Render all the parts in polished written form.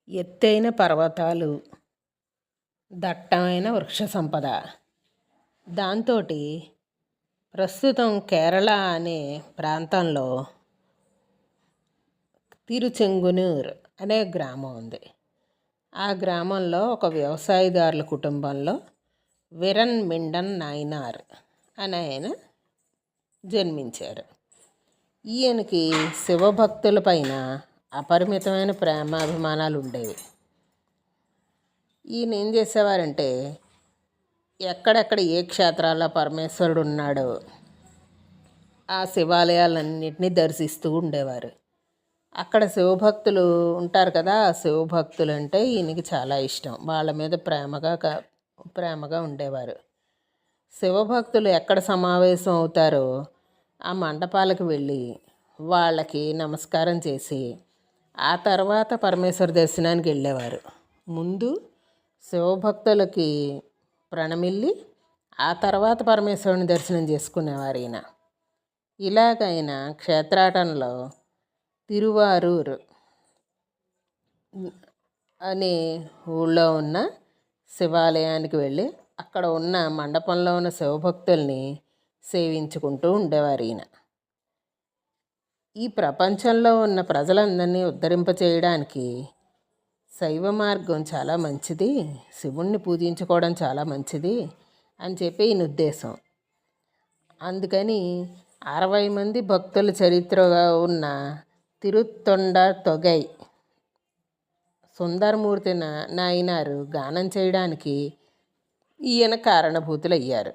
ఎత్తైన పర్వతాలు, దట్టమైన వృక్ష సంపద. దాంతో ప్రస్తుతం కేరళ అనే ప్రాంతంలో తిరుచెంగునూర్ అనే గ్రామం ఉంది. ఆ గ్రామంలో ఒక వ్యవసాయదారుల కుటుంబంలో విరన్ మిండన్ నాయనార్ అని ఆయన జన్మించారు. ఈయనకి శివభక్తుల పైన అపరిమితమైన ప్రేమాభిమానాలు ఉండేవి. ఈయన ఏం చేసేవారంటే ఎక్కడెక్కడ ఏ క్షేత్రాల్లో పరమేశ్వరుడు ఉన్నాడో ఆ శివాలయాలన్నింటినీ దర్శిస్తూ ఉండేవారు. అక్కడ శివభక్తులు ఉంటారు కదా, ఆ శివభక్తులు అంటే ఈయనకి చాలా ఇష్టం. వాళ్ళ మీద ప్రేమగా ఉండేవారు. శివభక్తులు ఎక్కడ సమావేశం అవుతారో ఆ మండపాలకు వెళ్ళి వాళ్ళకి నమస్కారం చేసి ఆ తర్వాత పరమేశ్వర దర్శనానికి వెళ్ళేవారు. ముందు శివభక్తులకి ప్రణమిల్లి ఆ తర్వాత పరమేశ్వరుని దర్శనం చేసుకునేవారు ఈయన. ఇలాగైనా క్షేత్రాటంలో తిరువారూర్ అనే ఊళ్ళో ఉన్న శివాలయానికి వెళ్ళి అక్కడ ఉన్న మండపంలో ఉన్న శివభక్తుల్ని సేవించుకుంటూ ఉండేవారు ఈయన. ఈ ప్రపంచంలో ఉన్న ప్రజలందరినీ ఉద్ధరింపచేయడానికి శైవ మార్గం చాలా మంచిది, శివుణ్ణి పూజించుకోవడం చాలా మంచిది అని చెప్పి ఈయన ఉద్దేశం. అందుకని 60 మంది భక్తుల చరిత్రగా ఉన్న తిరుత్తొండ తొగై సుందరమూర్తి నాయనారు గానం చేయడానికి ఈయన కారణభూతులయ్యారు.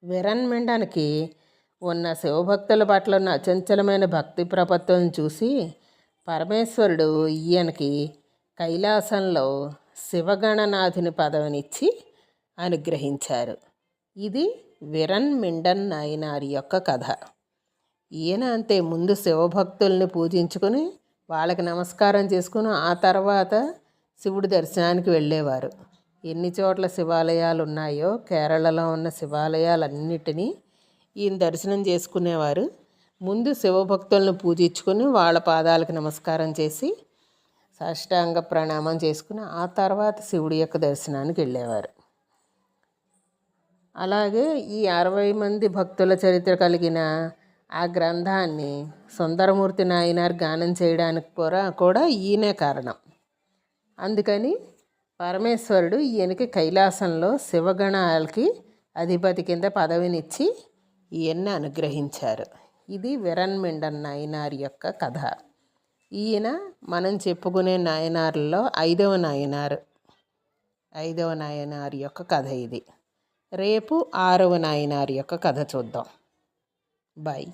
విరన్ మిండన్కి ఉన్న శివభక్తుల పట్ల ఉన్న అచంచలమైన భక్తి ప్రపత్తులను చూసి పరమేశ్వరుడు ఈయనకి కైలాసంలో శివగణనాథుని పదవినిచ్చి అనుగ్రహించారు. ఇది విరన్ మిండన్ నాయనారి యొక్క కథ. ఈయన అంతే, ముందు శివభక్తుల్ని పూజించుకొని వాళ్ళకి నమస్కారం చేసుకుని ఆ తర్వాత శివుడి దర్శనానికి వెళ్ళేవారు. ఎన్ని చోట్ల శివాలయాలు ఉన్నాయో కేరళలో ఉన్న శివాలయాలన్నిటినీ ఈయన దర్శనం చేసుకునేవారు. ముందు శివభక్తులను పూజించుకొని వాళ్ళ పాదాలకు నమస్కారం చేసి సాష్టాంగ ప్రణామం చేసుకుని ఆ తర్వాత శివుడి యొక్క దర్శనానికి వెళ్ళేవారు. అలాగే ఈ 60 మంది భక్తుల చరిత్ర కలిగిన ఆ గ్రంథాన్ని సుందరమూర్తి నాయనార్ గానం చేయడానికి కూడా ఈయనే కారణం. అందుకని పరమేశ్వరుడు ఈయనకి కైలాసంలో శివగణాలకి అధిపతి కింద పదవినిచ్చి ఈయన్ని అనుగ్రహించారు. ఇది విరన్ మిండన్ నాయనార్ యొక్క కథ. ఈయన మనం చెప్పుకునే నాయనార్లలో 5వ నాయనార్ యొక్క కథ ఇది. రేపు 6వ నాయనార్ యొక్క కథ చూద్దాం. బాయ్.